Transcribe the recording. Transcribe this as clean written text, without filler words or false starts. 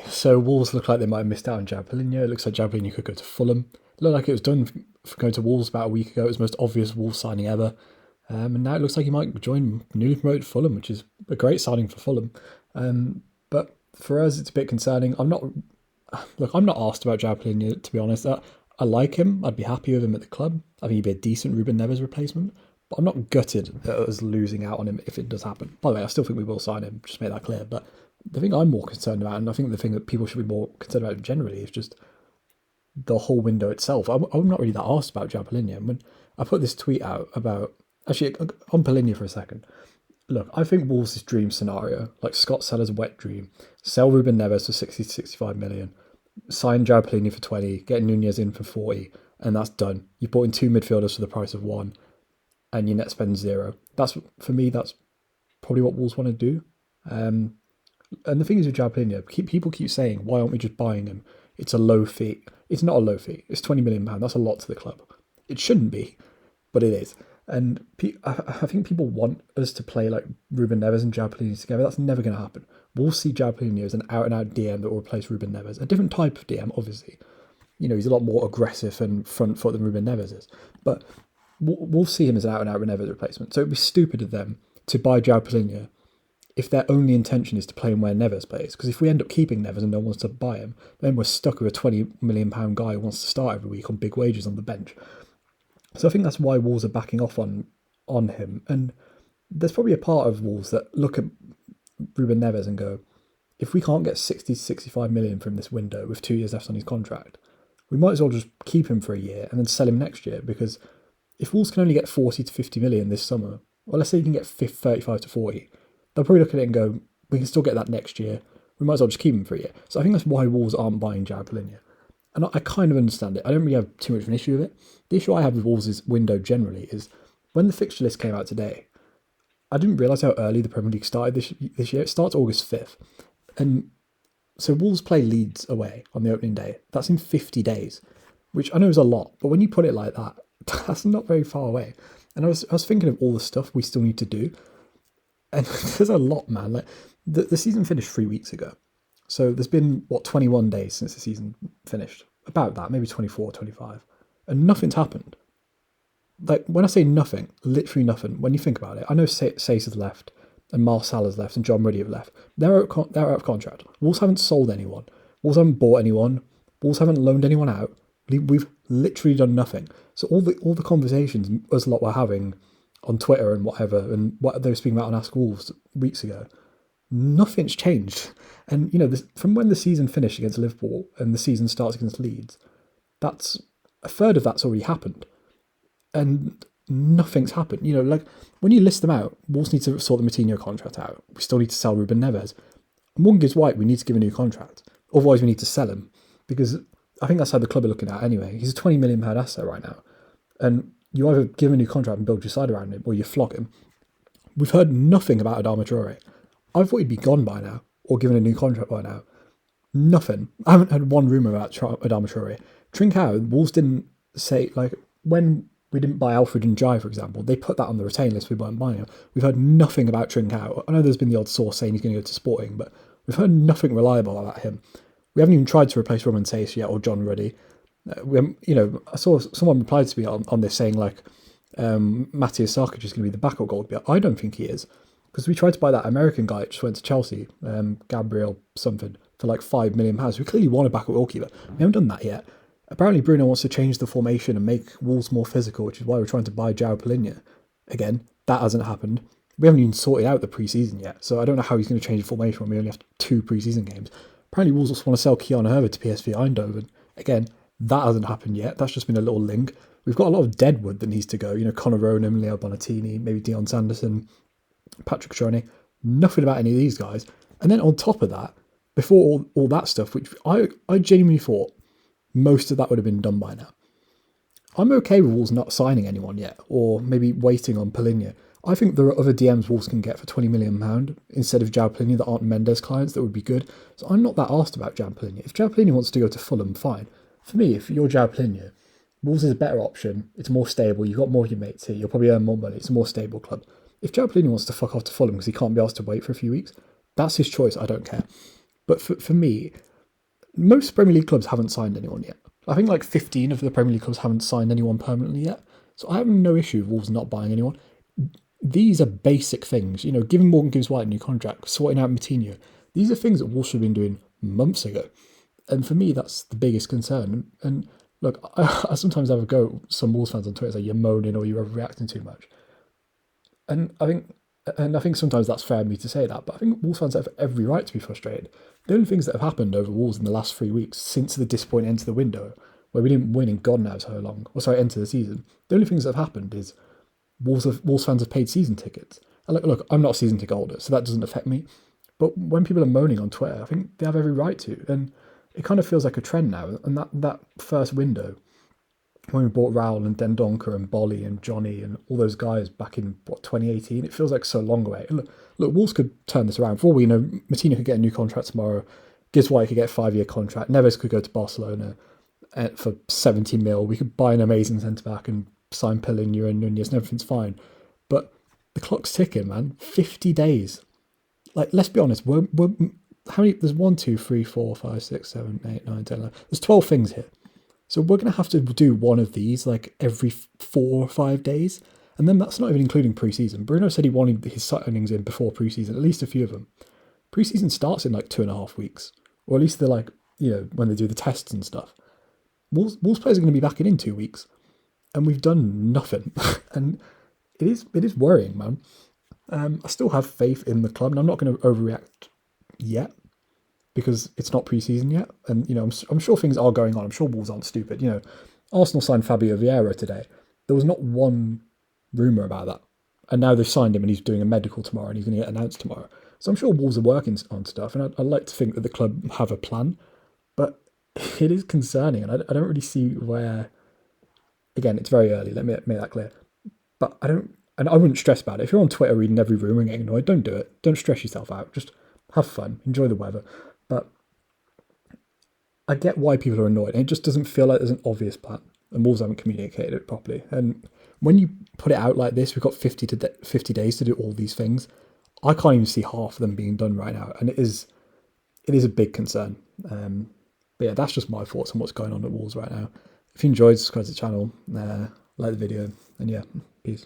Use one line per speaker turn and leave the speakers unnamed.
So Wolves look like they might have missed out on Joao Palhinha. It looks like Joao Palhinha could go to Fulham. It looked like it was done for going to Wolves about a week ago. It was the most obvious Wolves signing ever. And now it looks like he might join newly promoted Fulham, which is a great signing for Fulham. But for us, it's a bit concerning. I'm not asked about Joao Palhinha, to be honest. I like him. I'd be happy with him at the club. I think he'd be a decent Ruben Neves replacement. But I'm not gutted at us losing out on him if it does happen. By the way, I still think we will sign him, just make that clear. But the thing I'm more concerned about, and I think the thing that people should be more concerned about generally, is just the whole window itself. I'm not really that asked about Joao Palhinha. When I put this tweet out about, actually, on Palhinha for a second. Look, I think Wolves' dream scenario, like Scott Seller's wet dream, sell Ruben Neves for 60 to 65 million, sign Joao Palhinha for 20, get Nunez in for 40, and that's done. You brought in two midfielders for the price of one, and your net spend zero. For me, that's probably what Wolves want to do. And the thing is with Joao Palhinha, people keep saying, why aren't we just buying him? It's a low fee. It's not a low fee. It's £20 million. That's a lot to the club. It shouldn't be, but it is. And I think people want us to play like Ruben Neves and Joao Palhinha together. That's never going to happen. We'll see Joao Palhinha as an out-and-out DM that will replace Ruben Neves. A different type of DM, obviously. He's a lot more aggressive and front foot than Ruben Neves is. But we'll see him as an out-and-out Neves replacement. So it'd be stupid of them to buy Joao Palhinha if their only intention is to play him where Neves plays. Because if we end up keeping Neves and no one wants to buy him, then we're stuck with a £20 million guy who wants to start every week on big wages on the bench. So I think that's why Wolves are backing off on him. And there's probably a part of Wolves that look at Ruben Neves and go, if we can't get 60 to 65 million from this window with 2 years left on his contract, we might as well just keep him for a year and then sell him next year. Because if Wolves can only get 40 to 50 million this summer, well, let's say you can get 35 to 40, they'll probably look at it and go, we can still get that next year. We might as well just keep him for a year. So I think that's why Wolves aren't buying Joao Palhinha. And I kind of understand it. I don't really have too much of an issue with it. The issue I have with Wolves' window generally is when the fixture list came out today, I didn't realise how early the Premier League started this year. It starts August 5th. And so Wolves play Leeds away on the opening day. That's in 50 days, which I know is a lot. But when you put it like that, that's not very far away. And I was thinking of all the stuff we still need to do. And there's a lot, man. Like the season finished 3 weeks ago. So there's been, 21 days since the season finished. About that, maybe 24, 25. And nothing's happened. Like, when I say nothing, literally nothing, when you think about it, I know Sace has left, and Marcel has left, and John Ruddy have left. They're out of contract. Wolves haven't sold anyone. Wolves haven't bought anyone. Wolves haven't loaned anyone out. We've literally done nothing. So all the conversations us lot were having on Twitter and whatever, and what they were speaking about on Ask Wolves weeks ago, nothing's changed. And, from when the season finished against Liverpool and the season starts against Leeds, that's a third of that's already happened. And nothing's happened. Like when you list them out, Wolves need to sort the Moutinho contract out. We still need to sell Ruben Neves. Morgan gives White, we need to give a new contract. Otherwise, we need to sell him. Because I think that's how the club are looking at it anyway. He's a £20 million asset right now. And you either give him a new contract and build your side around him, or you flog him. We've heard nothing about Adama Traore. I thought he'd be gone by now, or given a new contract by now. Nothing. I haven't heard one rumour about Adama Traore. Trincao, Wolves didn't say, like, when we didn't buy Alfred and Jai, for example, they put that on the retain list, we weren't buying him. We've heard nothing about Trincao. I know there's been the odd source saying he's going to go to Sporting, but we've heard nothing reliable about him. We haven't even tried to replace Roman Sace yet, or John Ruddy. I saw someone replied to me on this saying, like, Matthias Sarkic is going to be the backup goalkeeper. I don't think he is. Because we tried to buy that American guy that just went to Chelsea, Gabriel something, for like £5 million. We clearly want a backup goalkeeper. We haven't done that yet. Apparently Bruno wants to change the formation and make Wolves more physical, which is why we're trying to buy Joao Palhinha. Again, that hasn't happened. We haven't even sorted out the pre-season yet, so I don't know how he's going to change the formation when we only have 2 pre-season games. Apparently Wolves also want to sell Keon Herbert to PSV Eindhoven. Again, that hasn't happened yet. That's just been a little link. We've got a lot of deadwood that needs to go. Conor Ronan, Leo Bonatini, maybe Dion Sanderson, Patrick Shoney. Nothing about any of these guys. And then on top of that, before all that stuff, which I genuinely thought most of that would have been done by now. I'm okay with Wolves not signing anyone yet, or maybe waiting on Palhinha. I think there are other DMs Wolves can get for £20 million instead of Joao Palhinha that aren't Mendes clients that would be good. So I'm not that asked about Joao Palhinha. If Joao Palhinha wants to go to Fulham, fine. For me, if you're Joao Palhinha, Wolves is a better option. It's more stable. You've got more of your mates here. You'll probably earn more money. It's a more stable club. If Joao Palhinha wants to fuck off to Fulham because he can't be asked to wait for a few weeks, that's his choice. I don't care. But for me, most Premier League clubs haven't signed anyone yet. I think like 15 of the Premier League clubs haven't signed anyone permanently yet. So I have no issue with Wolves not buying anyone. These are basic things. Giving Morgan Gibbs White a new contract, sorting out Moutinho. These are things that Wolves should have been doing months ago. And for me, that's the biggest concern. And look, I sometimes have a go at some Wolves fans on Twitter say you're moaning or you're overreacting too much. And I think sometimes that's fair of me to say that, but I think Wolves fans have every right to be frustrated. The only things that have happened over Wolves in the last 3 weeks since the disappointing end to the window, where we didn't win in God knows how long, end to the season, the only things that have happened is Wolves fans have paid season tickets. And look, I'm not a season ticket holder, so that doesn't affect me. But when people are moaning on Twitter, I think they have every right to. And it kind of feels like a trend now. And that first window, when we bought Raul and Dendonka and Bolly and Johnny and all those guys back in, 2018, it feels like so long away. And look, Wolves could turn this around. For all we know, Moutinho could get a new contract tomorrow. Gibbs White could get a 5-year contract. Neves could go to Barcelona for 70 mil. We could buy an amazing centre-back and sign Palhinha and Nunez and everything's fine. But the clock's ticking, man. 50 days. Like, let's be honest. We're how many? There's 1, 2, 3, 4, 5, 6, 7, 8, 9, 10, 11. There's 12 things here. So we're going to have to do one of these like every 4 or 5 days. And then that's not even including pre-season. Bruno said he wanted his signings in before pre-season, at least a few of them. Pre-season starts in like 2.5 weeks. Or at least they're like, when they do the tests and stuff. Wolves players are going to be back in 2 weeks. And we've done nothing. And it is worrying, man. I still have faith in the club, and I'm not going to overreact yet because it's not pre-season yet. And, I'm sure things are going on. I'm sure Wolves aren't stupid. Arsenal signed Fabio Vieira today. There was not one rumour about that. And now they've signed him and he's doing a medical tomorrow and he's going to get announced tomorrow. So I'm sure Wolves are working on stuff, and I'd like to think that the club have a plan. But it is concerning, and I don't really see where... Again, it's very early, let me make that clear. But I wouldn't stress about it. If you're on Twitter reading every rumour and getting annoyed, don't do it. Don't stress yourself out. Just have fun. Enjoy the weather. But I get why people are annoyed. And it just doesn't feel like there's an obvious plan. And Wolves haven't communicated it properly. And when you put it out like this, we've got 50 days to do all these things. I can't even see half of them being done right now. And it is a big concern. But yeah, that's just my thoughts on what's going on at Wolves right now. If you enjoyed, subscribe to the channel, like the video, and yeah, peace.